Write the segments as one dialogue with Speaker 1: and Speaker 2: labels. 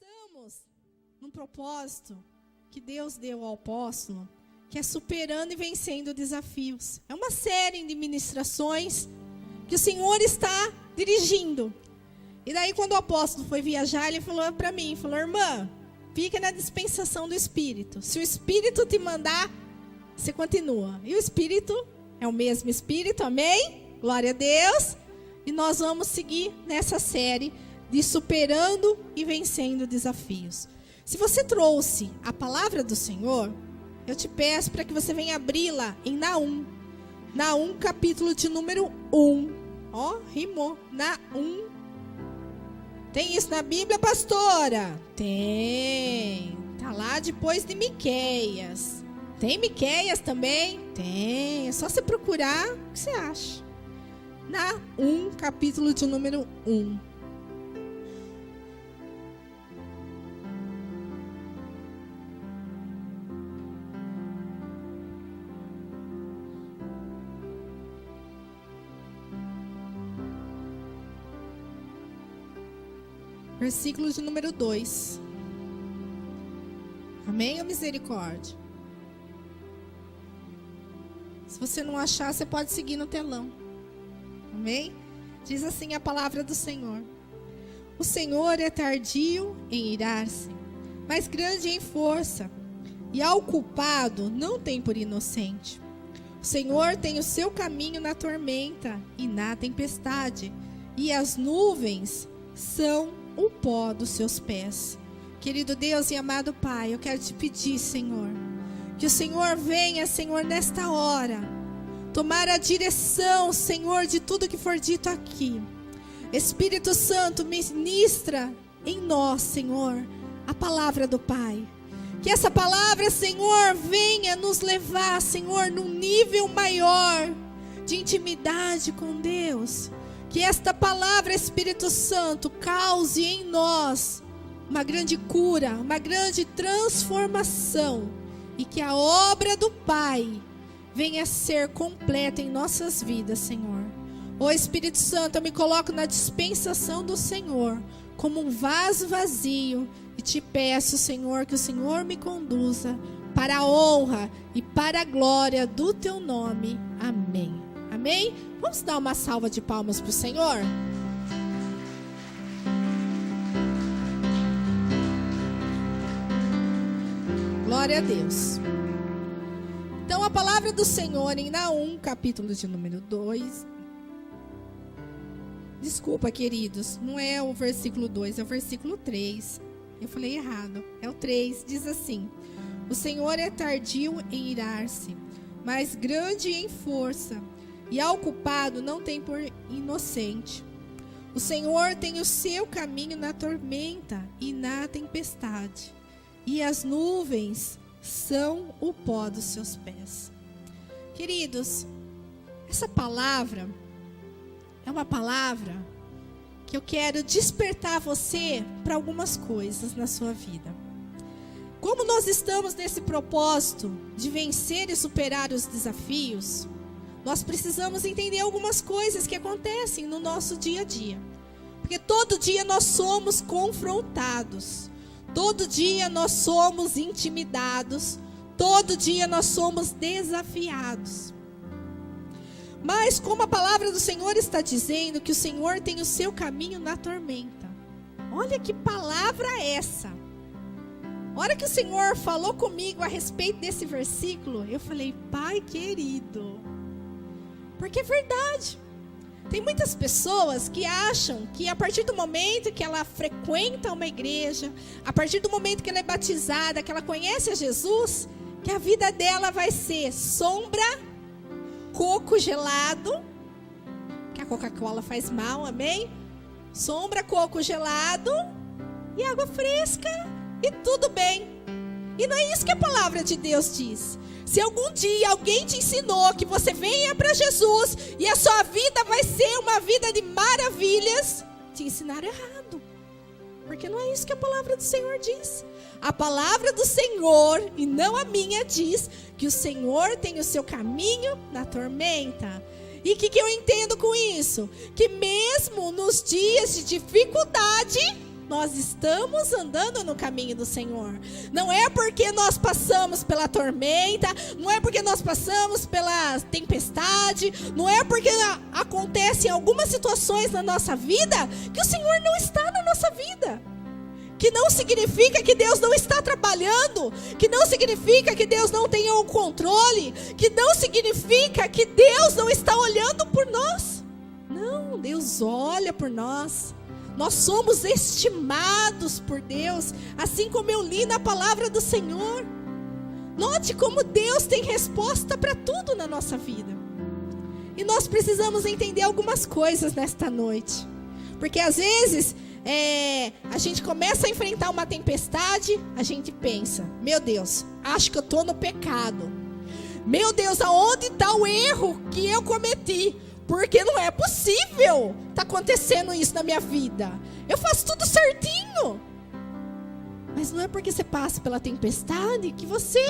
Speaker 1: estamos num propósito que Deus deu ao apóstolo, que é superando e vencendo desafios. É uma série de ministrações que o Senhor está dirigindo. E daí quando o apóstolo foi viajar, ele falou para mim, falou: irmã, fica na dispensação do Espírito. Se o Espírito te mandar, você continua. E o Espírito é o mesmo Espírito, amém? Glória a Deus. E nós vamos seguir nessa série de superando e vencendo desafios. Se você trouxe a palavra do Senhor, eu te peço para que você venha abri-la em Naum. Naum, capítulo de número 1. Ó, rimou. Naum. Tem isso na Bíblia, pastora? Tem. Tá lá depois de Miqueias. Tem Miqueias também? Tem. É só você procurar o que você acha. Naum, capítulo de número 1. Versículo de número 2. Amém ou misericórdia? Se você não achar, você pode seguir no telão. Amém? Diz assim a palavra do Senhor: o Senhor é tardio em irar-se, mas grande em força, e ao culpado não tem por inocente. O Senhor tem o seu caminho na tormenta e na tempestade, e as nuvens são o pó dos seus pés. Querido Deus e amado Pai, eu quero te pedir, Senhor, que o Senhor venha, Senhor, nesta hora, tomar a direção, Senhor, de tudo que for dito aqui. Espírito Santo, ministra em nós, Senhor, a palavra do Pai. Que essa palavra, Senhor, venha nos levar, Senhor, num nível maior de intimidade com Deus. Que esta palavra, Espírito Santo, cause em nós uma grande cura, uma grande transformação. E que a obra do Pai venha a ser completa em nossas vidas, Senhor. Ó Espírito Santo, eu me coloco na dispensação do Senhor, como um vaso vazio. E te peço, Senhor, que o Senhor me conduza para a honra e para a glória do teu nome. Amém. Amém? Vamos dar uma salva de palmas para o Senhor? Glória a Deus. Então a palavra do Senhor em Naum, capítulo de número 2. Desculpa, queridos, não é o versículo 2, é o versículo 3. Eu falei errado, é o 3, diz assim: o Senhor é tardio em irar-se, mas grande em força, e ao culpado não tem por inocente. O Senhor tem o seu caminho na tormenta e na tempestade, e as nuvens são o pó dos seus pés. Queridos, essa palavra é uma palavra que eu quero despertar você para algumas coisas na sua vida. Como nós estamos nesse propósito de vencer e superar os desafios, nós precisamos entender algumas coisas que acontecem no nosso dia a dia. Porque todo dia nós somos confrontados. Todo dia nós somos intimidados. Todo dia nós somos desafiados. Mas como a palavra do Senhor está dizendo que o Senhor tem o seu caminho na tormenta. Olha que palavra é essa. A hora que o Senhor falou comigo a respeito desse versículo, eu falei: Pai querido. Porque é verdade. Tem muitas pessoas que acham que a partir do momento que ela frequenta uma igreja, a partir do momento que ela é batizada, que ela conhece a Jesus, que a vida dela vai ser sombra, coco gelado, que a Coca-Cola faz mal, amém? Sombra, coco gelado e água fresca e tudo bem. E não é isso que a palavra de Deus diz. Se algum dia alguém te ensinou que você venha para Jesus e a sua vida vai ser uma vida de maravilhas, te ensinaram errado. Porque não é isso que a palavra do Senhor diz. A palavra do Senhor, e não a minha, diz que o Senhor tem o seu caminho na tormenta. E o que eu entendo com isso? Que mesmo nos dias de dificuldade, nós estamos andando no caminho do Senhor. Não é porque nós passamos pela tormenta, não é porque nós passamos pela tempestade, não é porque acontecem algumas situações na nossa vida que o Senhor não está na nossa vida. Que não significa que Deus não está trabalhando, que não significa que Deus não tenha o controle, que não significa que Deus não está olhando por nós. Não, Deus olha por nós. Nós somos estimados por Deus, assim como eu li na palavra do Senhor. Note como Deus tem resposta para tudo na nossa vida. E nós precisamos entender algumas coisas nesta noite. Porque às vezes a gente começa a enfrentar uma tempestade, a gente pensa, meu Deus, acho que eu estou no pecado. Meu Deus, aonde está o erro que eu cometi? Porque não é possível tá acontecendo isso na minha vida. Eu faço tudo certinho. Mas não é porque você passa pela tempestade que você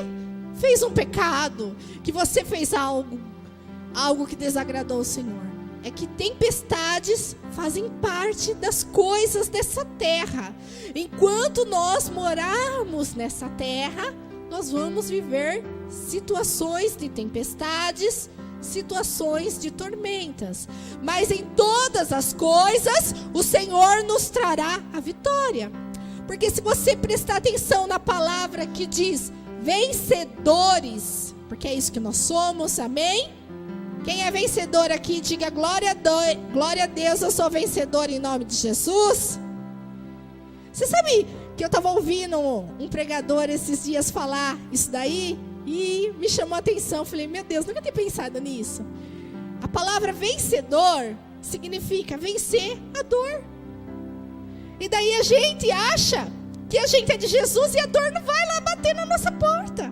Speaker 1: fez um pecado, que você fez algo que desagradou o Senhor. É que tempestades fazem parte das coisas dessa terra. Enquanto nós morarmos nessa terra, nós vamos viver situações de tempestades, situações de tormentas. Mas em todas as coisas, o Senhor nos trará a vitória. Porque se você prestar atenção na palavra que diz vencedores, porque é isso que nós somos, amém? Quem é vencedor aqui, diga glória a Deus, eu sou vencedor em nome de Jesus. Você sabe que eu estava ouvindo um pregador esses dias falar isso daí? E me chamou a atenção, falei, meu Deus, nunca tinha pensado nisso. A palavra vencedor significa vencer a dor. E daí a gente acha que a gente é de Jesus e a dor não vai lá bater na nossa porta.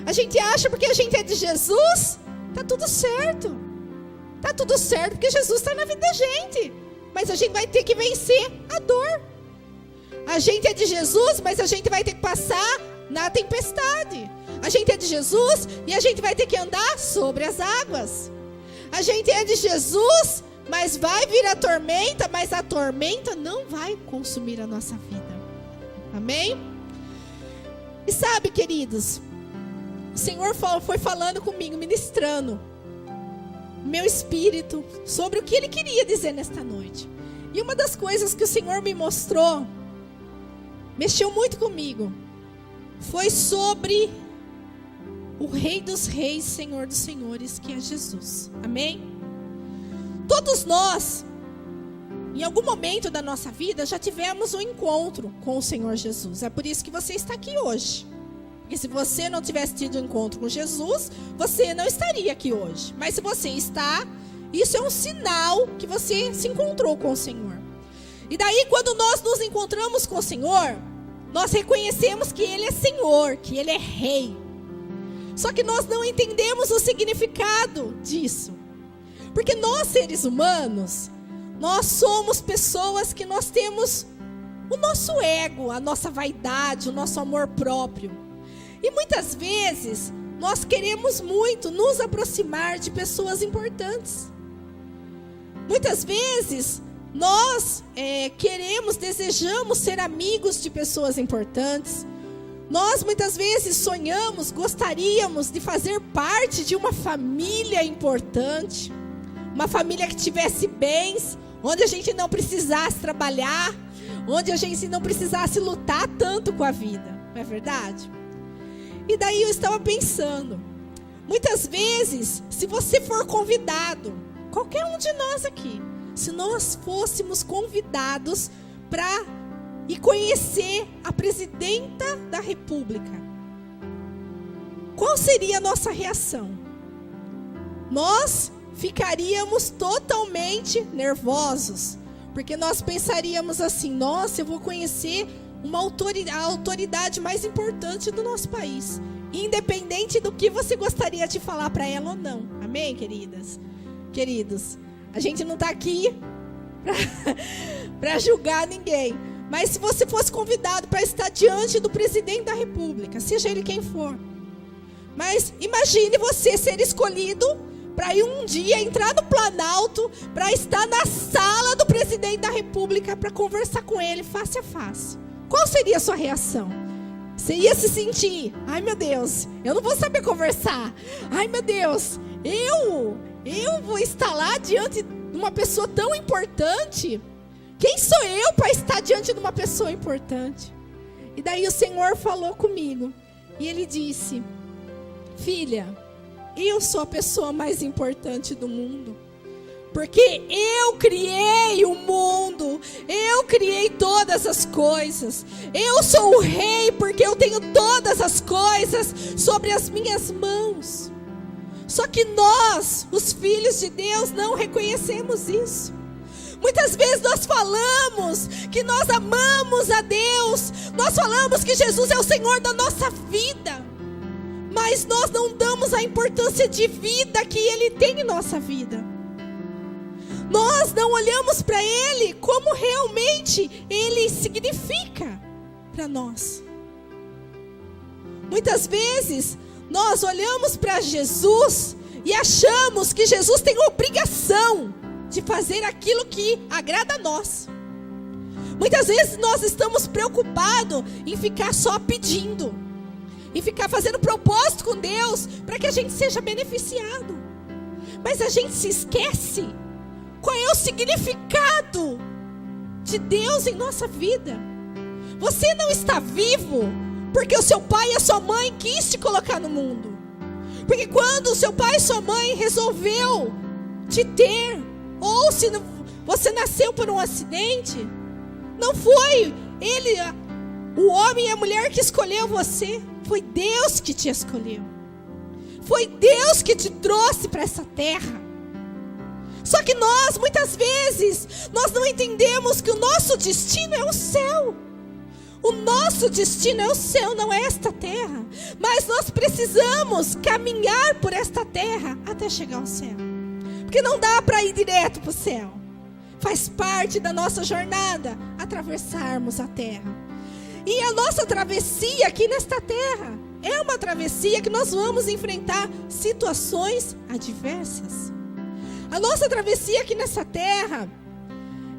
Speaker 1: A gente acha porque a gente é de Jesus, tá tudo certo. Tá tudo certo porque Jesus está na vida da gente. Mas a gente vai ter que vencer a dor. A gente é de Jesus, mas a gente vai ter que passar na tempestade. A gente é de Jesus e a gente vai ter que andar sobre as águas. A gente é de Jesus, mas vai vir a tormenta, mas a tormenta não vai consumir a nossa vida. Amém? E sabe, queridos, o Senhor foi falando comigo, ministrando meu espírito sobre o que Ele queria dizer nesta noite. E uma das coisas que o Senhor me mostrou, mexeu muito comigo, foi sobre o Rei dos Reis, Senhor dos Senhores, que é Jesus. Amém? Todos nós, em algum momento da nossa vida, já tivemos um encontro com o Senhor Jesus. É por isso que você está aqui hoje. Porque se você não tivesse tido um encontro com Jesus, você não estaria aqui hoje. Mas se você está, isso é um sinal que você se encontrou com o Senhor. E daí, quando nós nos encontramos com o Senhor, nós reconhecemos que Ele é Senhor, que Ele é Rei. Só que nós não entendemos o significado disso. Porque nós, seres humanos, nós somos pessoas que nós temos o nosso ego, a nossa vaidade, o nosso amor próprio. E muitas vezes, nós queremos muito nos aproximar de pessoas importantes. Muitas vezes, nós desejamos ser amigos de pessoas importantes. Nós muitas vezes sonhamos, gostaríamos de fazer parte de uma família importante. Uma família que tivesse bens, onde a gente não precisasse trabalhar, onde a gente não precisasse lutar tanto com a vida. Não é verdade? E daí eu estava pensando, muitas vezes, se você for convidado, qualquer um de nós aqui, se nós fôssemos convidados para ir conhecer a presidenta da República, qual seria a nossa reação? Nós ficaríamos totalmente nervosos, porque nós pensaríamos assim, nossa, eu vou conhecer a autoridade mais importante do nosso país, independente do que você gostaria de falar para ela ou não. Amém, queridas? Queridos, a gente não está aqui para julgar ninguém, mas se você fosse convidado para estar diante do presidente da República, seja ele quem for, mas imagine você ser escolhido para ir um dia entrar no Planalto, para estar na sala do presidente presidente da República para conversar com ele face a face, qual seria a sua reação? Você ia se sentir, ai meu Deus, eu não vou saber conversar. Ai meu Deus, eu vou estar lá diante de uma pessoa tão importante. Quem sou eu para estar diante de uma pessoa importante? E daí o Senhor falou comigo. E Ele disse, filha, eu sou a pessoa mais importante do mundo. Porque eu criei o mundo, eu criei todas as coisas. Eu sou o rei porque eu tenho todas as coisas sobre as minhas mãos. Só que nós, os filhos de Deus, não reconhecemos isso. Muitas vezes nós falamos que nós amamos a Deus, nós falamos que Jesus é o Senhor da nossa vida, mas nós não damos a importância de vida que Ele tem em nossa vida. Nós não olhamos para Ele como realmente Ele significa para nós. Muitas vezes nós olhamos para Jesus e achamos que Jesus tem a obrigação de fazer aquilo que agrada a nós. Muitas vezes nós estamos preocupados em ficar só pedindo, em ficar fazendo propósito com Deus para que a gente seja beneficiado. Mas a gente se esquece qual é o significado de Deus em nossa vida. Você não está vivo porque o seu pai e a sua mãe quis te colocar no mundo. Porque quando o seu pai e sua mãe resolveu te ter, ou se você nasceu por um acidente, não foi ele, o homem e a mulher que escolheu você. Foi Deus que te escolheu. Foi Deus que te trouxe para essa terra. Só que nós, muitas vezes, nós não entendemos que o nosso destino é o céu. O nosso destino é o céu, não é esta terra. Mas nós precisamos caminhar por esta terra até chegar ao céu. Porque não dá para ir direto para o céu. Faz parte da nossa jornada atravessarmos a terra. E a nossa travessia aqui nesta terra é uma travessia que nós vamos enfrentar situações adversas. A nossa travessia aqui nessa terra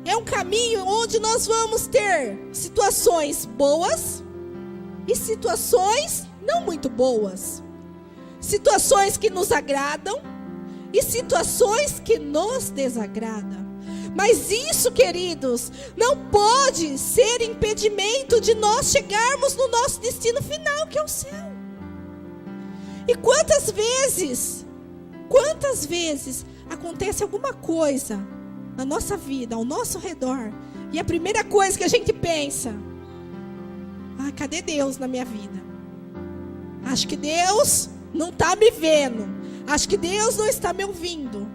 Speaker 1: é um caminho onde nós vamos ter situações boas e situações não muito boas. Situações que nos agradam e situações que nos desagradam. Mas isso, queridos, não pode ser impedimento de nós chegarmos no nosso destino final, que é o céu. E quantas vezes acontece alguma coisa na nossa vida, ao nosso redor, e a primeira coisa que a gente pensa, cadê Deus na minha vida? Acho que Deus não está me vendo. Acho que Deus não está me ouvindo.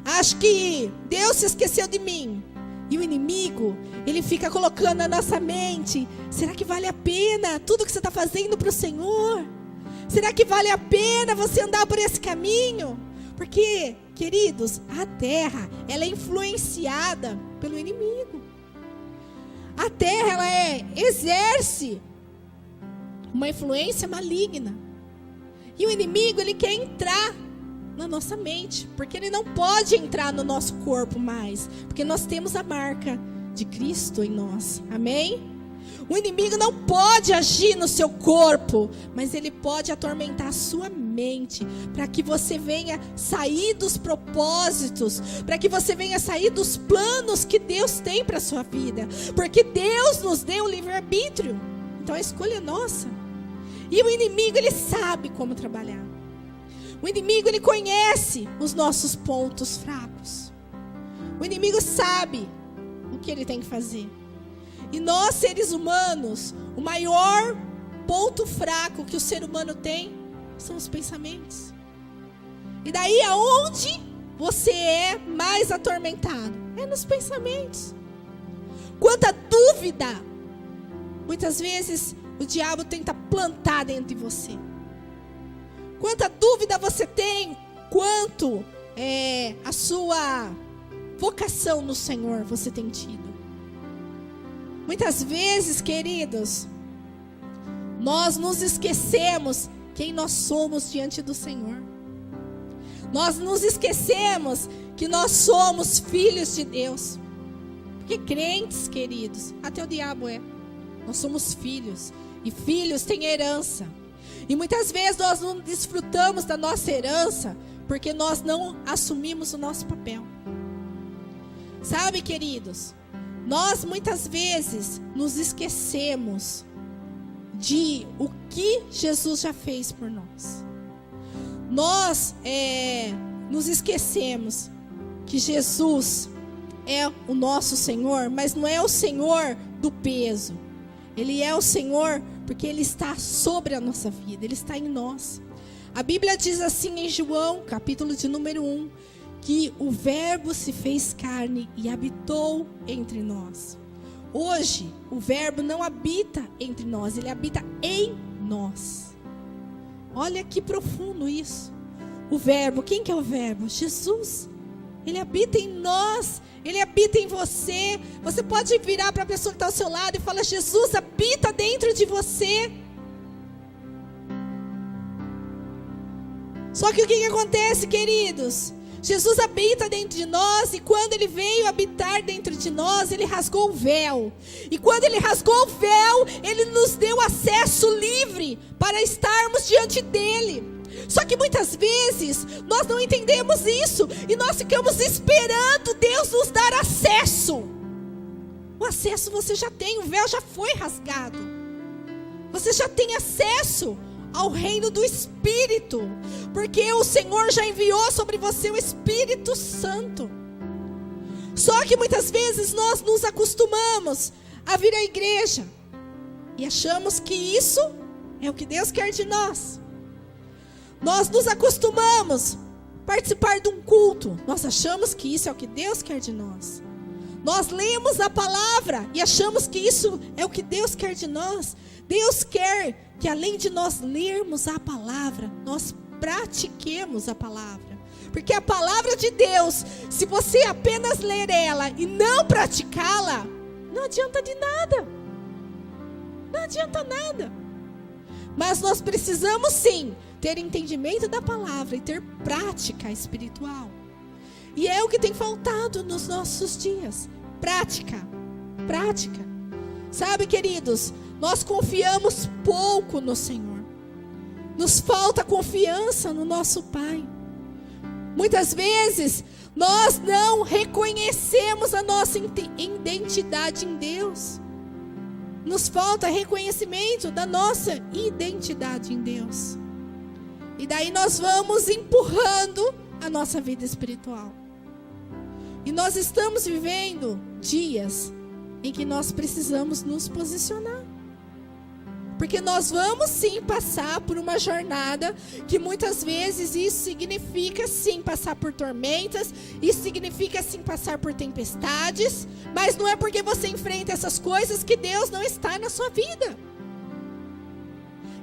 Speaker 1: Acho que Deus se esqueceu de mim. E o inimigo, ele fica colocando na nossa mente, será que vale a pena tudo que você está fazendo para o Senhor? Será que vale a pena você andar por esse caminho? Porque, queridos, a terra, ela é influenciada pelo inimigo. A terra, ela exerce uma influência maligna. E o inimigo, ele quer entrar na nossa mente, porque ele não pode entrar no nosso corpo mais, porque nós temos a marca de Cristo em nós, amém? O inimigo não pode agir no seu corpo, mas ele pode atormentar a sua mente, para que você venha sair dos propósitos, para que você venha sair dos planos que Deus tem para a sua vida, porque Deus nos deu o livre-arbítrio, então a escolha é nossa. E o inimigo, ele sabe como trabalhar. O inimigo, ele conhece os nossos pontos fracos. O inimigo sabe o que ele tem que fazer. E nós, seres humanos, o maior ponto fraco que o ser humano tem são os pensamentos. E daí aonde você é mais atormentado? É nos pensamentos. Quanta dúvida, muitas vezes, o diabo tenta plantar dentro de você. Quanta dúvida você tem quanto a sua vocação no Senhor você tem tido. Muitas vezes, queridos, nós nos esquecemos quem nós somos diante do Senhor. Nós nos esquecemos que nós somos filhos de Deus. Porque crentes, queridos, até o diabo é. Nós somos filhos. E filhos têm herança. E muitas vezes nós não desfrutamos da nossa herança porque nós não assumimos o nosso papel. Sabe, queridos, nós muitas vezes nos esquecemos de o que Jesus já fez por nós. Nós nos esquecemos que Jesus é o nosso Senhor, mas não é o Senhor do peso. Ele é o Senhor porque Ele está sobre a nossa vida, Ele está em nós. A Bíblia diz assim em João, capítulo de número 1, que o Verbo se fez carne e habitou entre nós. Hoje, o Verbo não habita entre nós, Ele habita em nós. Olha que profundo isso. O Verbo, quem que é o Verbo? Jesus. Ele habita em nós, Ele habita em você. Você pode virar para a pessoa que está ao seu lado e falar: Jesus habita dentro de você. Só que o que acontece, queridos? Jesus habita dentro de nós, e quando Ele veio habitar dentro de nós, Ele rasgou o véu. E quando Ele rasgou o véu, Ele nos deu acesso livre para estarmos diante dEle. Só que muitas vezes nós não entendemos isso e nós ficamos esperando Deus nos dar acesso. O acesso você já tem, o véu já foi rasgado. Você já tem acesso ao reino do Espírito, porque o Senhor já enviou sobre você o Espírito Santo. Só que muitas vezes nós nos acostumamos a vir à igreja e achamos que isso é o que Deus quer de nós. Nós nos acostumamos a participar de um culto. Nós achamos que isso é o que Deus quer de nós. Nós lemos a palavra e achamos que isso é o que Deus quer de nós. Deus quer que além de nós lermos a palavra, nós pratiquemos a palavra. Porque a palavra de Deus, se você apenas ler ela e não praticá-la, não adianta de nada. Não adianta nada. Mas nós precisamos sim ter entendimento da palavra e ter prática espiritual. E é o que tem faltado nos nossos dias. Prática. Prática. Sabe, queridos, nós confiamos pouco no Senhor. Nos falta confiança no nosso Pai. Muitas vezes nós não reconhecemos a nossa identidade em Deus. Nos falta reconhecimento da nossa identidade em Deus. E daí nós vamos empurrando a nossa vida espiritual. E nós estamos vivendo dias em que nós precisamos nos posicionar. Porque nós vamos sim passar por uma jornada que muitas vezes isso significa sim passar por tormentas, isso significa sim passar por tempestades, mas não é porque você enfrenta essas coisas que Deus não está na sua vida.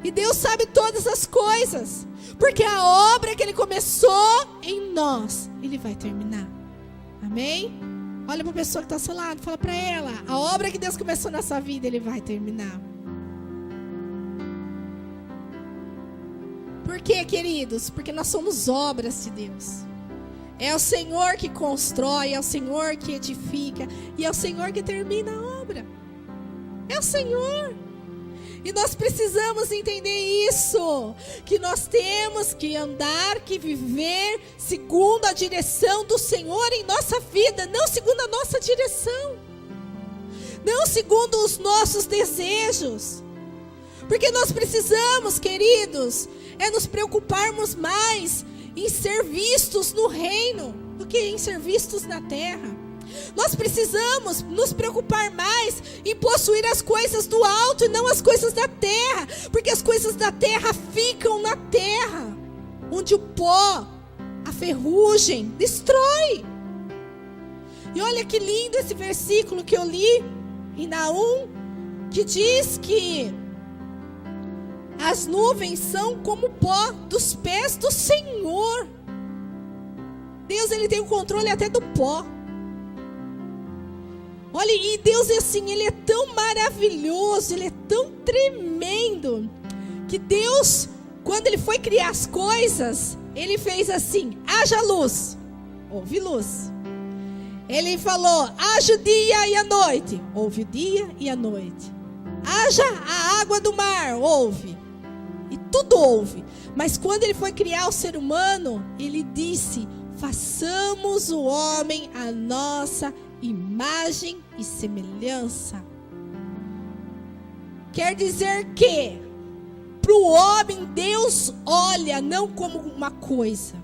Speaker 1: E Deus sabe todas as coisas, porque a obra que Ele começou em nós, Ele vai terminar. Amém? Olha para a pessoa que está ao seu lado, fala para ela: a obra que Deus começou na sua vida, Ele vai terminar. Por quê, queridos? Porque nós somos obras de Deus. É o Senhor que constrói, é o Senhor que edifica, e é o Senhor que termina a obra. É o Senhor. E nós precisamos entender isso, que nós temos que andar, que viver segundo a direção do Senhor em nossa vida, não segundo a nossa direção, não segundo os nossos desejos. Porque nós precisamos, queridos, nos preocuparmos mais em ser vistos no reino do que em ser vistos na terra. Nós precisamos nos preocupar mais em possuir as coisas do alto e não as coisas da terra, porque as coisas da terra ficam na terra, onde o pó, a ferrugem destrói. E olha que lindo esse versículo que eu li em Naum, que diz que as nuvens são como o pó dos pés do Senhor. Deus, Ele tem o controle até do pó. Olha, e Deus é assim, Ele é tão maravilhoso, Ele é tão tremendo, que Deus, quando Ele foi criar as coisas, Ele fez assim: haja luz, houve luz. Ele falou: haja o dia e a noite. Houve o dia e a noite. Haja a água do mar. Houve. E tudo houve. Mas quando ele foi criar o ser humano, ele disse: façamos o homem à nossa imagem e semelhança. Quer dizer que para o homem Deus olha não como uma coisa.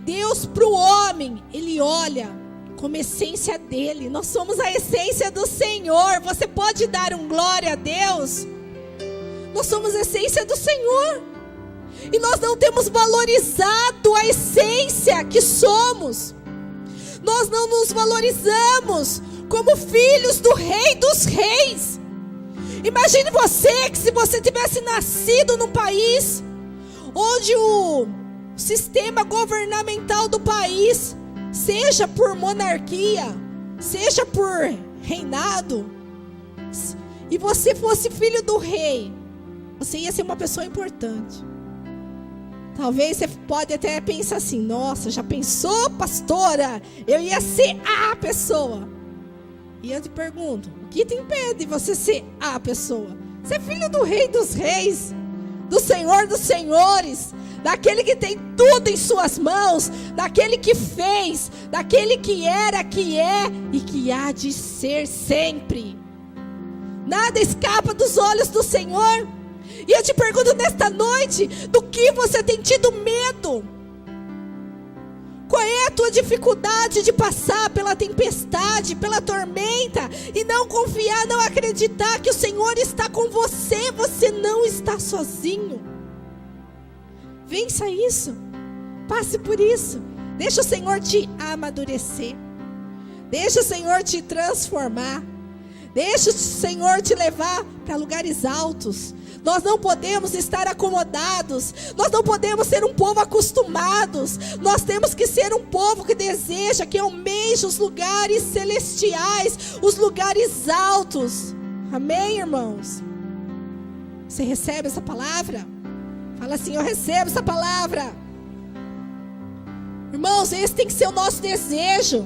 Speaker 1: Deus para o homem, Ele olha como essência dele. Nós somos a essência do Senhor. Você pode dar um glória a Deus? Nós somos a essência do Senhor. E nós não temos valorizado a essência que somos. Nós não nos valorizamos como filhos do Rei dos Reis. Imagine você que se você tivesse nascido num país onde o sistema governamental do país, seja por monarquia, seja por reinado, e você fosse filho do rei, você ia ser uma pessoa importante. Talvez você pode até pensar assim: nossa, já pensou, pastora? Eu ia ser a pessoa. E eu te pergunto, o que te impede de você ser a pessoa? Você é filho do Rei dos Reis, do Senhor dos Senhores, daquele que tem tudo em suas mãos, daquele que fez, daquele que era, que é e que há de ser sempre. Nada escapa dos olhos do Senhor. E eu te pergunto nesta noite, do que você tem tido medo? Qual é a tua dificuldade de passar pela tempestade, pela tormenta, e não confiar, não acreditar que o Senhor está com você? Você não está sozinho. Vença isso. Passe por isso. Deixa o Senhor te amadurecer. Deixa o Senhor te transformar. Deixa o Senhor te levar para lugares altos. Nós não podemos estar acomodados. Nós não podemos ser um povo acostumados. Nós temos que ser um povo que deseja, que almeja os lugares celestiais, os lugares altos. Amém, irmãos? Você recebe essa palavra? Fala assim: eu recebo essa palavra. Irmãos, esse tem que ser o nosso desejo.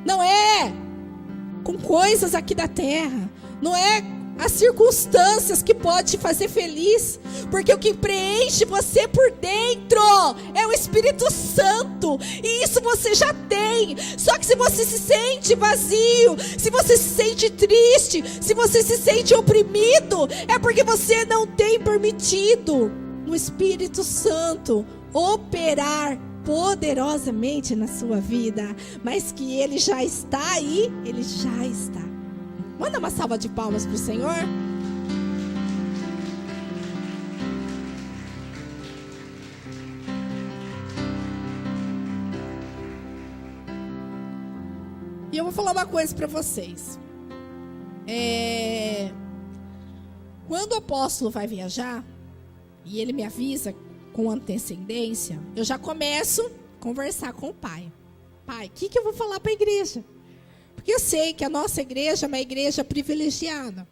Speaker 1: Não é com coisas aqui da terra. Não é as circunstâncias que pode te fazer feliz, porque o que preenche você por dentro é o Espírito Santo, e isso você já tem. Só que se você se sente vazio, se você se sente triste, se você se sente oprimido, é porque você não tem permitido o Espírito Santo operar poderosamente na sua vida. Mas que Ele já está aí, Ele já está. Manda uma salva de palmas para o Senhor. E eu vou falar uma coisa para vocês. Quando o apóstolo vai viajar, e ele me avisa com antecedência, eu já começo a conversar com o pai. Pai, o que eu vou falar para a igreja? Porque eu sei que a nossa igreja é uma igreja privilegiada.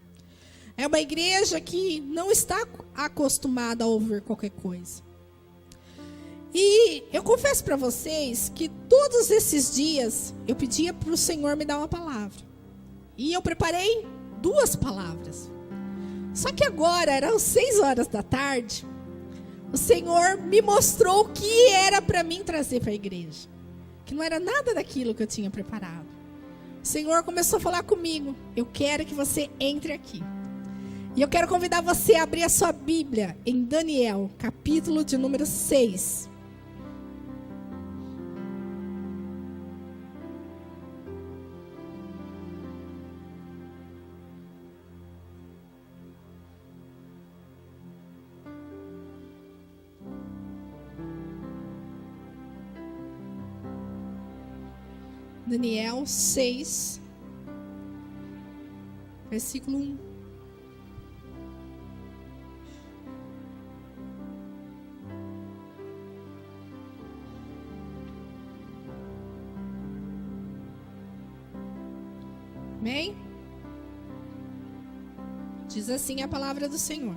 Speaker 1: É uma igreja que não está acostumada a ouvir qualquer coisa. E eu confesso para vocês que todos esses dias eu pedia para o Senhor me dar uma palavra. E eu preparei 2 palavras. Só que agora, eram 6 horas da tarde, o Senhor me mostrou o que era para mim trazer para a igreja. Que não era nada daquilo que eu tinha preparado. O Senhor começou a falar comigo: eu quero que você entre aqui. E eu quero convidar você a abrir a sua Bíblia em Daniel, capítulo de número 6. Daniel 6, versículo 1. Amém? Diz assim a palavra do Senhor.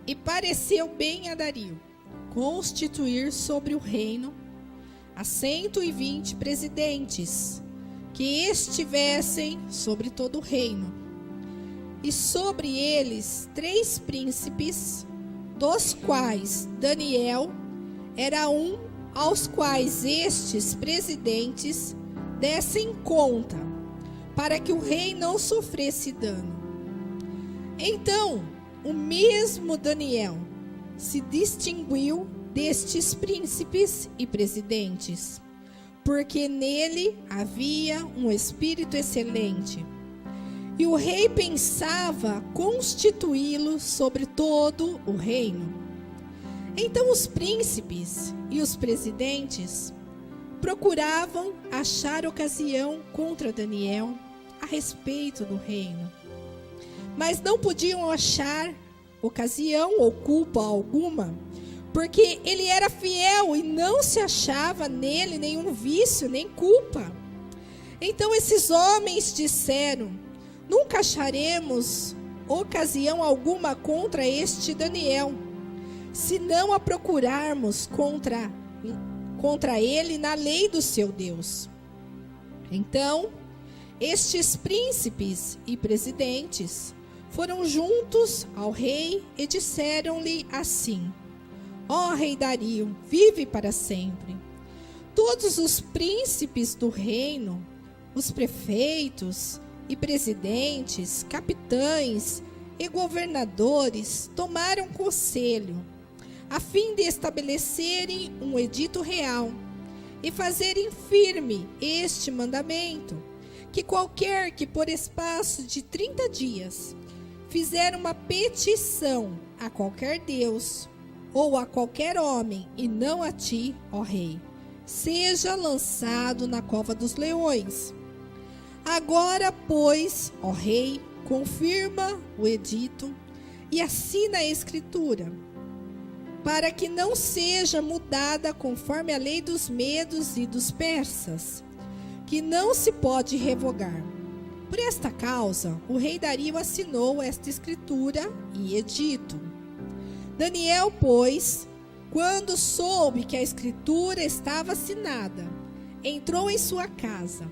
Speaker 1: E pareceu bem a Dario constituir sobre o reino a 120 presidentes que estivessem sobre todo o reino, e sobre eles 3 príncipes, dos quais Daniel era um, aos quais estes presidentes dessem conta, para que o rei não sofresse dano. Então, o mesmo Daniel se distinguiu destes príncipes e presidentes, porque nele havia um espírito excelente. E o rei pensava constituí-lo sobre todo o reino. Então os príncipes e os presidentes procuravam achar ocasião contra Daniel a respeito do reino, mas não podiam achar ocasião ou culpa alguma, porque ele era fiel e não se achava nele nenhum vício nem culpa. Então esses homens disseram: nunca acharemos ocasião alguma contra este Daniel, se não a procurarmos contra ele na lei do seu Deus. Então, estes príncipes e presidentes foram juntos ao rei e disseram-lhe assim: ó rei Dario, vive para sempre. Todos os príncipes do reino, os prefeitos e presidentes, capitães e governadores tomaram conselho, a fim de estabelecerem um edito real e fazerem firme este mandamento, que qualquer que por espaço de 30 dias fizer uma petição a qualquer Deus ou a qualquer homem, e não a ti, ó rei, seja lançado na cova dos leões. Agora, pois, ó rei, confirma o edito e assina a escritura, para que não seja mudada conforme a lei dos medos e dos persas, que não se pode revogar. Por esta causa, o rei Dario assinou esta escritura e edito. Daniel, pois, quando soube que a escritura estava assinada, entrou em sua casa.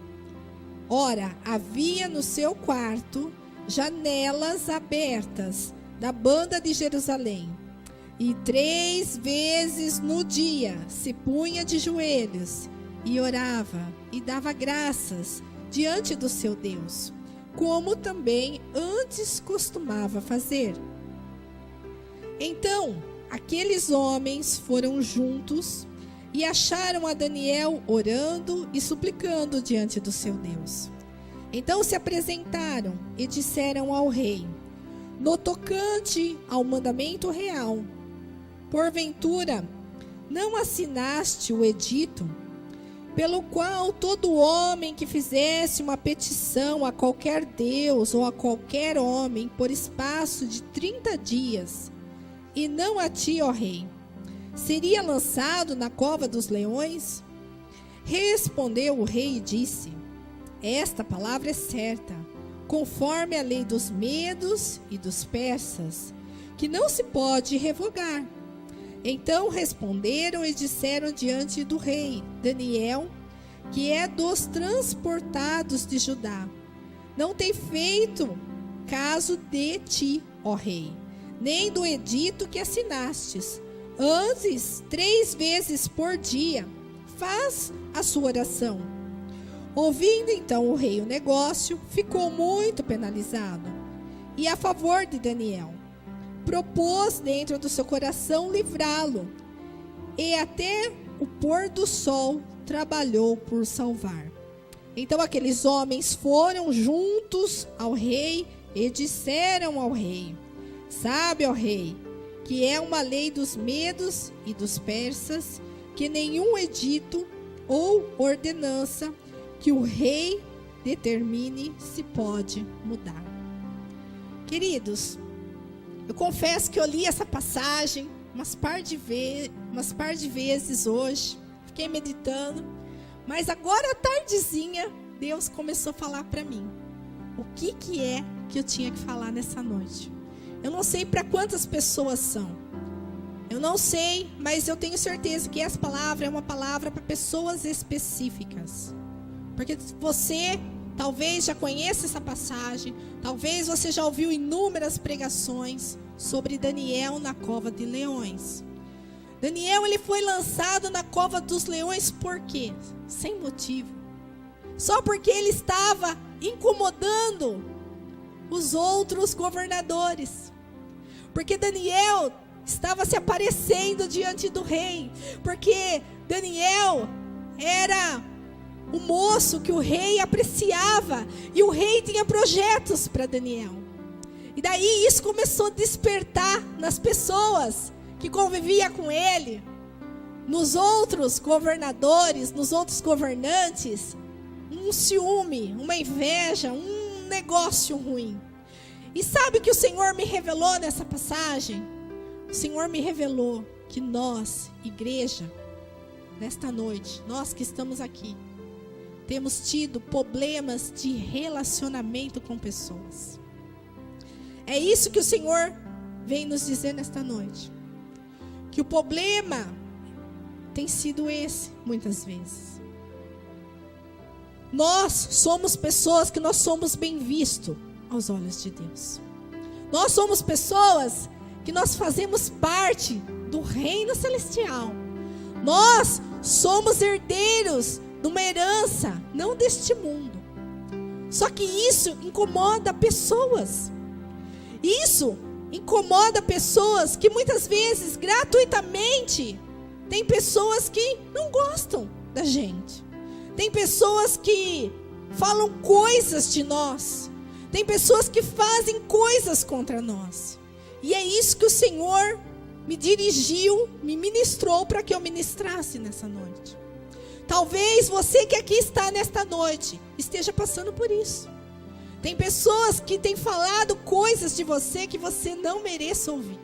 Speaker 1: Ora, havia no seu quarto janelas abertas da banda de Jerusalém, e 3 vezes no dia se punha de joelhos e orava e dava graças diante do seu Deus, como também antes costumava fazer. Então, aqueles homens foram juntos e acharam a Daniel orando e suplicando diante do seu Deus. Então se apresentaram e disseram ao rei: no tocante ao mandamento real, porventura não assinaste o edito, pelo qual todo homem que fizesse uma petição a qualquer Deus ou a qualquer homem por espaço de 30 dias, e não a ti, ó rei, seria lançado na cova dos leões? Respondeu o rei e disse: esta palavra é certa, conforme a lei dos medos e dos persas, que não se pode revogar. Então responderam e disseram diante do rei: Daniel, que é dos transportados de Judá, não tem feito caso de ti, ó rei, nem do edito que assinastes. Antes, 3 vezes por dia, faz a sua oração. Ouvindo então o rei o negócio, ficou muito penalizado. E a favor de Daniel, propôs dentro do seu coração livrá-lo. E até o pôr do sol trabalhou por salvar. Então aqueles homens foram juntos ao rei e disseram ao rei: sabe, ó rei, que é uma lei dos medos e dos persas, que nenhum edito ou ordenança que o rei determine se pode mudar. Queridos, eu confesso que eu li essa passagem umas par de vezes hoje, fiquei meditando, mas agora à tardezinha Deus começou a falar para mim o que é que eu tinha que falar nessa noite. Eu não sei para quantas pessoas são, Eu não sei, mas eu tenho certeza que essa palavra é uma palavra para pessoas específicas. Porque você talvez já conheça essa passagem, talvez você já ouviu inúmeras pregações sobre Daniel na cova de leões. Daniel, ele foi lançado na cova dos leões por quê? Sem motivo. Só porque ele estava incomodando os outros governadores. Porque Daniel estava se aparecendo diante do rei. Porque Daniel era o moço que o rei apreciava. E o rei tinha projetos para Daniel. E daí isso começou a despertar nas pessoas que conviviam com ele, nos outros governadores, nos outros governantes, um ciúme, uma inveja, um negócio ruim. E sabe o que o Senhor me revelou nessa passagem? O Senhor me revelou que nós, igreja, nesta noite, nós que estamos aqui, temos tido problemas de relacionamento com pessoas. É isso que o Senhor vem nos dizer nesta noite. Que o problema tem sido esse, muitas vezes. Nós somos pessoas que nós somos bem vistos aos olhos de Deus. Nós somos pessoas que nós fazemos parte do reino celestial. Nós somos herdeiros de uma herança, não deste mundo. Só que isso incomoda pessoas. Isso incomoda pessoas que muitas vezes, gratuitamente, tem pessoas que não gostam da gente. Tem pessoas que falam coisas de nós. Tem pessoas que fazem coisas contra nós. E é isso que o Senhor me dirigiu, me ministrou para que eu ministrasse nessa noite. Talvez você que aqui está nesta noite esteja passando por isso. Tem pessoas que têm falado coisas de você que você não merece ouvir.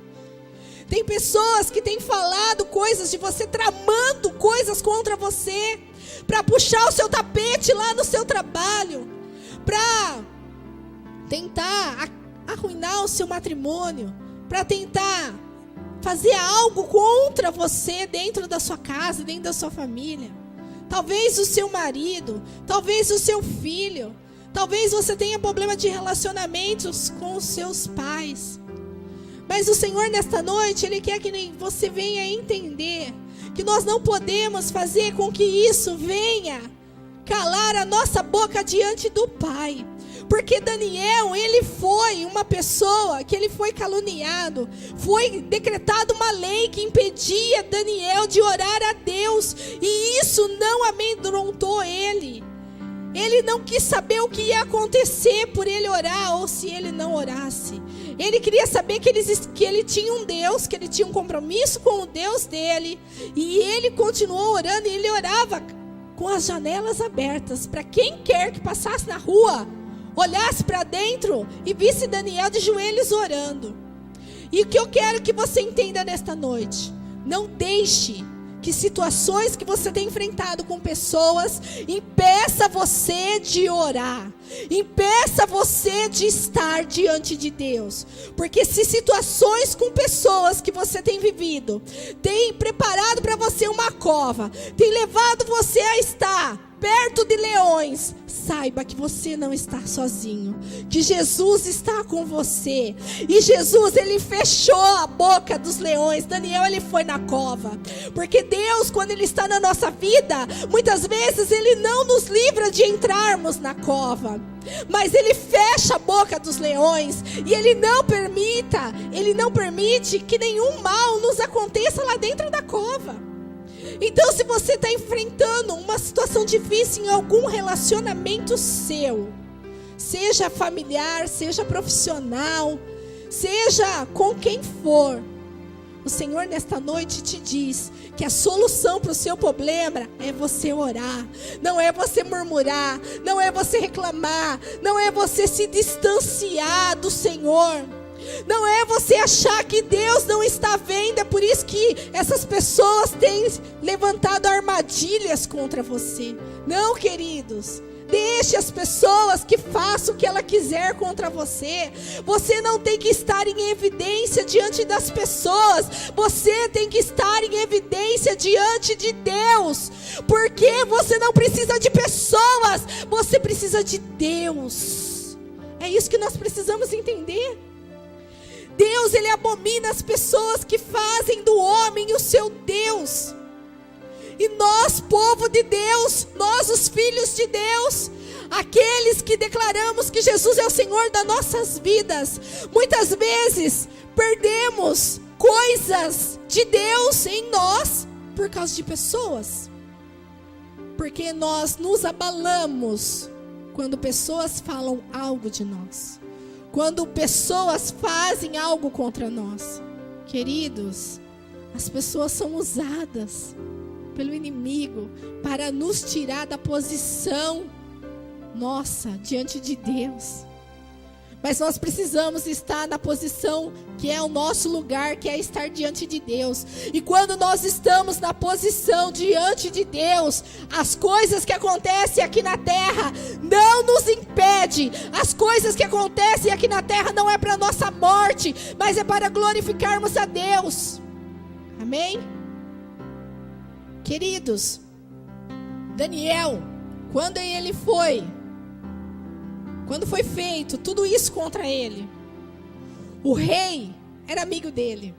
Speaker 1: Tem pessoas que têm falado coisas de você, tramando coisas contra você, para puxar o seu tapete lá no seu trabalho, para tentar arruinar o seu matrimônio, para tentar fazer algo contra você dentro da sua casa, dentro da sua família. Talvez o seu marido, talvez o seu filho. Talvez você tenha problema de relacionamentos com os seus pais. Mas o Senhor nesta noite, Ele quer que você venha entender que nós não podemos fazer com que isso venha calar a nossa boca diante do Pai. Porque Daniel, ele foi uma pessoa que ele foi caluniado. Foi decretada uma lei que impedia Daniel de orar a Deus. E isso não amedrontou ele. Ele não quis saber o que ia acontecer por ele orar ou se ele não orasse. Ele queria saber que ele tinha um Deus, que ele tinha um compromisso com o Deus dele. E ele continuou orando e ele orava com as janelas abertas. Para quem quer que passasse na rua, olhasse para dentro e visse Daniel de joelhos orando. E o que eu quero que você entenda nesta noite: não deixe que situações que você tem enfrentado com pessoas impeça você de orar, impeça você de estar diante de Deus. Porque se situações com pessoas que você tem vivido tem preparado para você uma cova, tem levado você a estar perto de leões, saiba que você não está sozinho, que Jesus está com você. E Jesus, ele fechou a boca dos leões. Daniel, ele foi na cova, porque Deus, quando ele está na nossa vida, muitas vezes ele não nos livra de entrarmos na cova, mas ele fecha a boca dos leões, e ele não permite que nenhum mal nos aconteça lá dentro da cova. Então, se você está enfrentando uma situação difícil em algum relacionamento seu, seja familiar, seja profissional, seja com quem for, o Senhor nesta noite te diz que a solução para o seu problema é você orar. Não é você murmurar, não é você reclamar, não é você se distanciar do Senhor. Não é você achar que Deus não está vendo. É por isso que essas pessoas têm levantado armadilhas contra você. Não, queridos. Deixe as pessoas que façam o que ela quiser contra você. Você não tem que estar em evidência diante das pessoas. Você tem que estar em evidência diante de Deus. Porque você não precisa de pessoas, você precisa de Deus. É isso que nós precisamos entender. Deus, Ele abomina as pessoas que fazem do homem o seu Deus. E nós, povo de Deus, nós os filhos de Deus, aqueles que declaramos que Jesus é o Senhor das nossas vidas, muitas vezes perdemos coisas de Deus em nós por causa de pessoas. Porque nós nos abalamos quando pessoas falam algo de nós, quando pessoas fazem algo contra nós. Queridos, as pessoas são usadas pelo inimigo para nos tirar da posição nossa diante de Deus. Mas nós precisamos estar na posição que é o nosso lugar, que é estar diante de Deus. E quando nós estamos na posição diante de Deus, as coisas que acontecem aqui na terra não nos impedem. As coisas que acontecem aqui na terra não é para nossa morte, mas é para glorificarmos a Deus. Amém? Queridos, Daniel, quando foi feito tudo isso contra ele, o rei era amigo dele,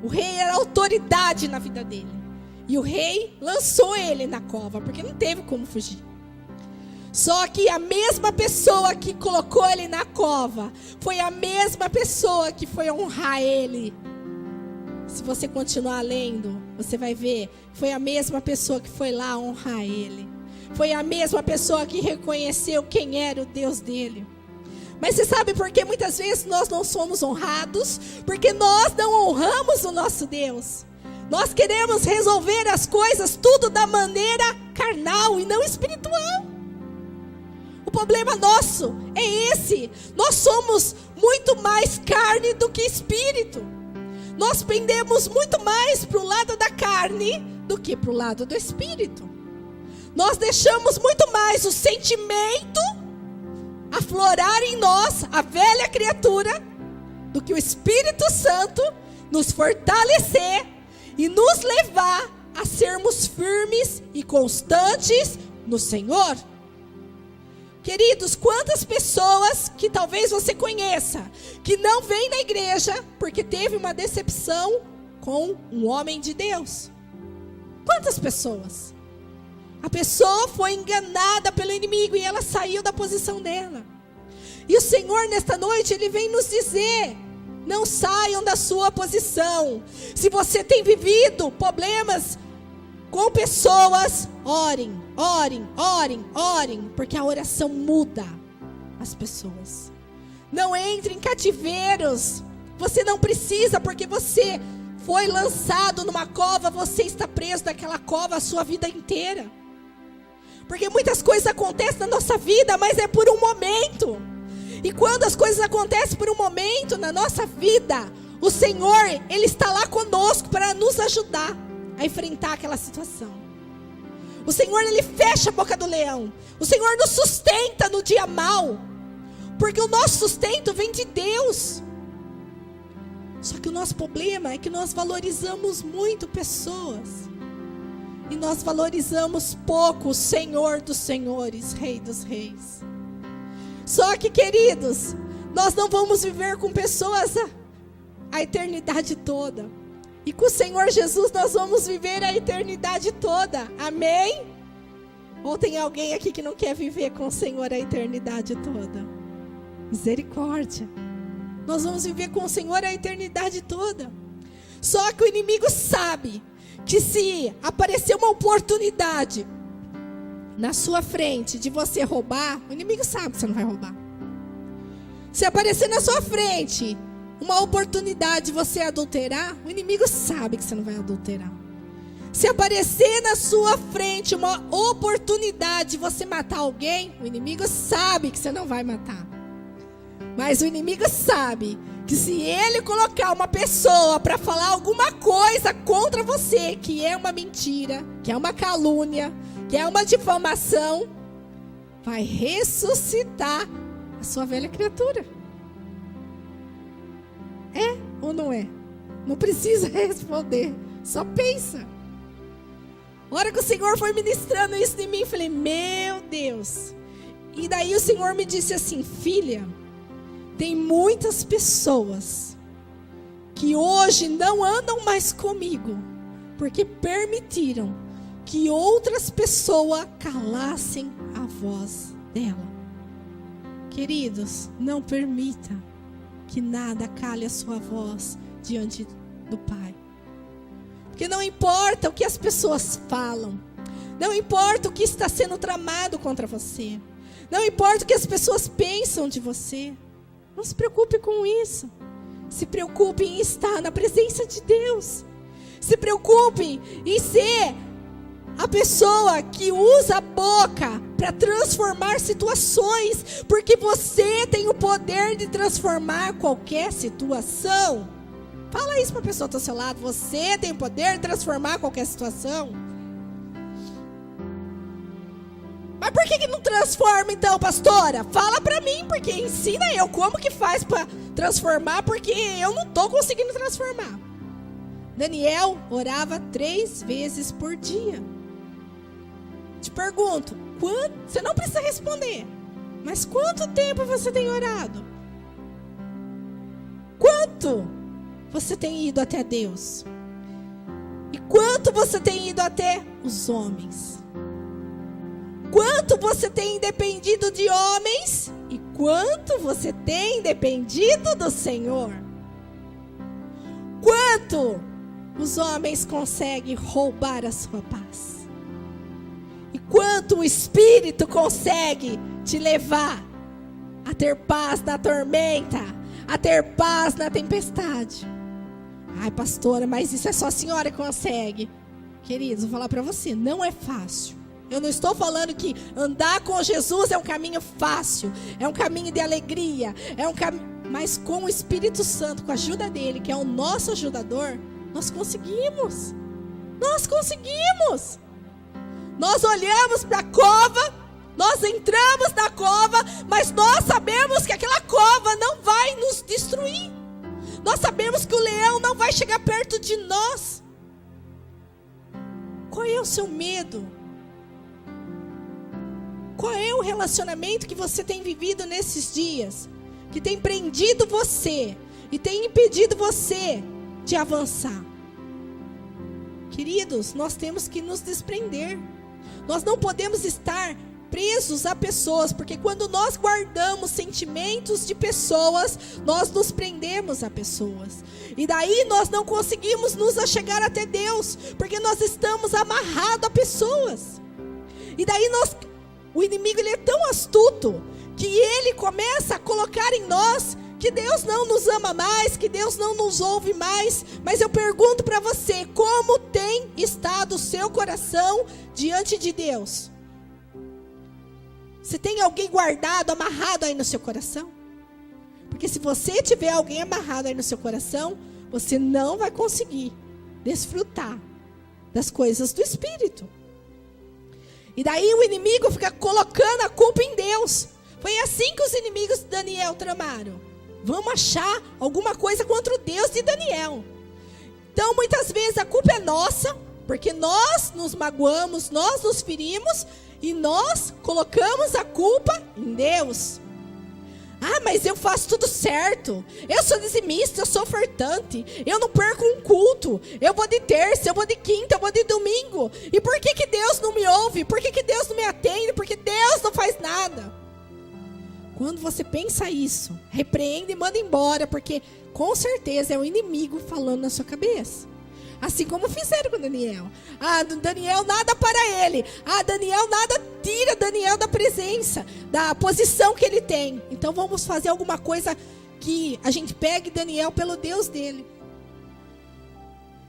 Speaker 1: o rei era autoridade na vida dele, e o rei lançou ele na cova, porque não teve como fugir. Só que a mesma pessoa que colocou ele na cova, foi a mesma pessoa que foi honrar ele. Se você continuar lendo, você vai ver, foi a mesma pessoa que foi lá honrar ele. Foi a mesma pessoa que reconheceu quem era o Deus dele. Mas você sabe por que muitas vezes nós não somos honrados? Porque nós não honramos o nosso Deus. Nós queremos resolver as coisas tudo da maneira carnal e não espiritual. O problema nosso é esse. Nós somos muito mais carne do que espírito. Nós pendemos muito mais para o lado da carne do que para o lado do espírito. Nós deixamos muito mais o sentimento aflorar em nós, a velha criatura, do que o Espírito Santo nos fortalecer e nos levar a sermos firmes e constantes no Senhor. Queridos, quantas pessoas que talvez você conheça, que não vêm na igreja porque teve uma decepção com um homem de Deus? Quantas pessoas? A pessoa foi enganada pelo inimigo e ela saiu da posição dela. E o Senhor nesta noite, Ele vem nos dizer, não saiam da sua posição. Se você tem vivido problemas com pessoas, orem, orem, orem, orem, porque a oração muda as pessoas. Não entre em cativeiros. Você não precisa, porque você foi lançado numa cova, você está preso naquela cova a sua vida inteira. Porque muitas coisas acontecem na nossa vida, mas é por um momento. E quando as coisas acontecem por um momento na nossa vida, o Senhor, Ele está lá conosco para nos ajudar a enfrentar aquela situação. O Senhor, Ele fecha a boca do leão. O Senhor nos sustenta no dia mau, porque o nosso sustento vem de Deus. Só que o nosso problema é que nós valorizamos muito pessoas, e nós valorizamos pouco o Senhor dos senhores, Rei dos reis. Só que, queridos, nós não vamos viver com pessoas a eternidade toda. E com o Senhor Jesus nós vamos viver a eternidade toda. Amém? Ou tem alguém aqui que não quer viver com o Senhor a eternidade toda? Misericórdia. Nós vamos viver com o Senhor a eternidade toda. Só que o inimigo sabe que se aparecer uma oportunidade na sua frente de você roubar, o inimigo sabe que você não vai roubar. Se aparecer na sua frente uma oportunidade de você adulterar, o inimigo sabe que você não vai adulterar. Se aparecer na sua frente uma oportunidade de você matar alguém, o inimigo sabe que você não vai matar. Mas o inimigo sabe que se ele colocar uma pessoa para falar alguma coisa contra você, que é uma mentira, que é uma calúnia, que é uma difamação, vai ressuscitar a sua velha criatura. É ou não é? Não precisa responder, só pensa. A hora que o Senhor foi ministrando isso em mim, eu falei, meu Deus. E daí o Senhor me disse assim, filha, tem muitas pessoas que hoje não andam mais comigo, porque permitiram que outras pessoas calassem a voz dela. Queridos, não permita que nada cale a sua voz diante do Pai. Porque não importa o que as pessoas falam, não importa o que está sendo tramado contra você, não importa o que as pessoas pensam de você, não se preocupe com isso. Se preocupe em estar na presença de Deus. Se preocupe em ser a pessoa que usa a boca para transformar situações, porque você tem o poder de transformar qualquer situação. Fala isso para a pessoa do seu lado. Você tem o poder de transformar qualquer situação. Mas por que não transforma então, pastora? Fala para mim, porque ensina eu como que faz para transformar, porque eu não estou conseguindo transformar. Daniel orava 3 vezes por dia. Te pergunto, você não precisa responder, mas quanto tempo você tem orado? Quanto você tem ido até Deus? E quanto você tem ido até os homens? Quanto você tem dependido de homens? E quanto você tem dependido do Senhor? Quanto os homens conseguem roubar a sua paz? E quanto o Espírito consegue te levar a ter paz na tormenta, a ter paz na tempestade? Ai, pastora, mas isso é só a senhora que consegue. Queridos, vou falar para você, não é fácil. Eu não estou falando que andar com Jesus é um caminho fácil, é um caminho de alegria, mas com o Espírito Santo, com a ajuda dele, que é o nosso ajudador, nós conseguimos. Nós conseguimos. Nós olhamos para a cova, nós entramos na cova, mas nós sabemos que aquela cova não vai nos destruir. Nós sabemos que o leão não vai chegar perto de nós. Qual é o seu medo? Qual é o relacionamento que você tem vivido nesses dias, que tem prendido você e tem impedido você de avançar? Queridos, nós temos que nos desprender. Nós não podemos estar presos a pessoas, porque quando nós guardamos sentimentos de pessoas, nós nos prendemos a pessoas. E daí nós não conseguimos nos achegar até Deus, porque nós estamos amarrados a pessoas. E daí o inimigo ele é tão astuto que ele começa a colocar em nós que Deus não nos ama mais, que Deus não nos ouve mais. Mas eu pergunto para você, como tem estado o seu coração diante de Deus? Você tem alguém guardado, amarrado aí no seu coração? Porque se você tiver alguém amarrado aí no seu coração, você não vai conseguir desfrutar das coisas do Espírito. E daí o inimigo fica colocando a culpa em Deus. Foi assim que os inimigos de Daniel tramaram. Vamos achar alguma coisa contra o Deus de Daniel. Então muitas vezes a culpa é nossa, porque nós nos magoamos, nós nos ferimos e nós colocamos a culpa em Deus. Ah, mas eu faço tudo certo. Eu sou dizimista, eu sou ofertante. Eu não perco um culto. Eu vou de terça, eu vou de quinta, eu vou de domingo. E por que Deus não me ouve? Por que Deus não me atende? Porque Deus não faz nada. Quando você pensa isso, repreende e manda embora, porque com certeza é o inimigo falando na sua cabeça. Assim como fizeram com Daniel. Ah, Daniel nada para ele. Ah, Daniel nada tira Daniel da presença, da posição que ele tem. Então vamos fazer alguma coisa que a gente pegue Daniel pelo Deus dele.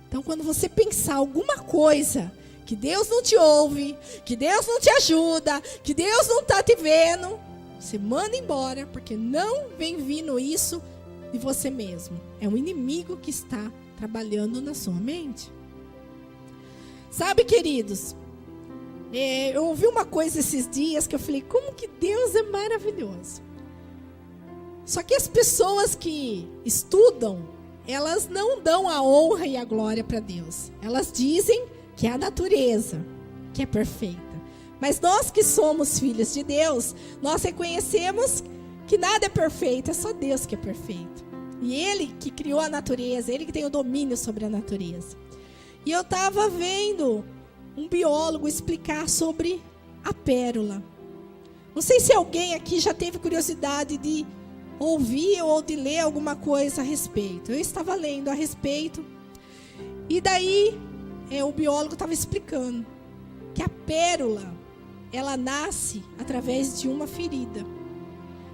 Speaker 1: Então quando você pensar alguma coisa que Deus não te ouve, que Deus não te ajuda, que Deus não está te vendo, você manda embora, porque não vem vindo isso de você mesmo. É o inimigo que está trabalhando na sua mente. Sabe, queridos, Eu ouvi uma coisa esses dias que eu falei, como que Deus é maravilhoso. Só que as pessoas que estudam, elas não dão a honra e a glória para Deus. Elas dizem que é a natureza que é perfeita. Mas nós que somos filhos de Deus, nós reconhecemos que nada é perfeito, é só Deus que é perfeito. E Ele que criou a natureza, Ele que tem o domínio sobre a natureza. E eu estava vendo um biólogo explicar sobre a pérola. Não sei se alguém aqui já teve curiosidade de ouvir ou de ler alguma coisa a respeito. Eu estava lendo a respeito. E daí, o biólogo estava explicando que a pérola, ela nasce através de uma ferida.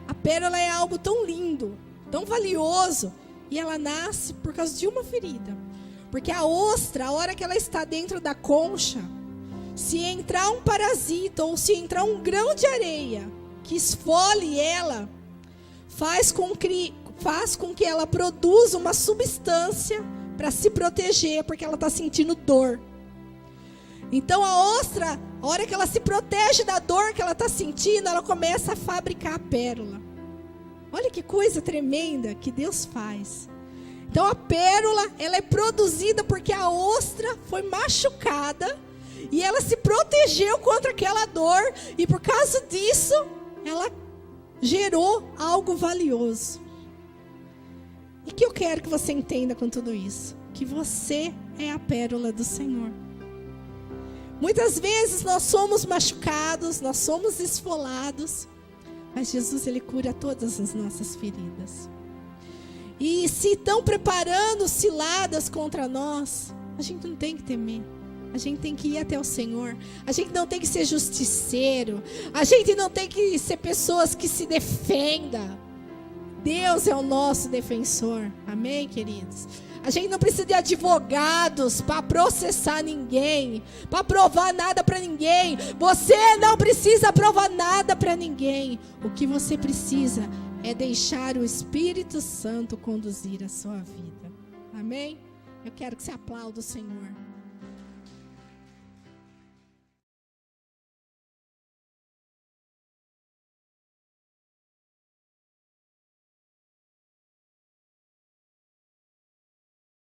Speaker 1: A pérola é algo tão lindo, tão valioso, e ela nasce por causa de uma ferida. Porque a ostra, a hora que ela está dentro da concha, se entrar um parasita ou se entrar um grão de areia que esfole ela, faz com que ela produza uma substância para se proteger, porque ela está sentindo dor. Então a ostra, a hora que ela se protege da dor que ela está sentindo, ela começa a fabricar a pérola. Olha que coisa tremenda que Deus faz. Então a pérola, ela é produzida porque a ostra foi machucada e ela se protegeu contra aquela dor, e por causa disso, ela gerou algo valioso. E que eu quero que você entenda com tudo isso, que você é a pérola do Senhor. Muitas vezes nós somos machucados, nós somos esfolados, mas Jesus, Ele cura todas as nossas feridas. E se estão preparando ciladas contra nós, a gente não tem que temer. A gente tem que ir até o Senhor. A gente não tem que ser justiceiro. A gente não tem que ser pessoas que se defendam. Deus é o nosso defensor. Amém, queridos? A gente não precisa de advogados para processar ninguém, para provar nada para ninguém. Você não precisa provar nada para ninguém. O que você precisa é deixar o Espírito Santo conduzir a sua vida. Amém? Eu quero que você aplaude o Senhor.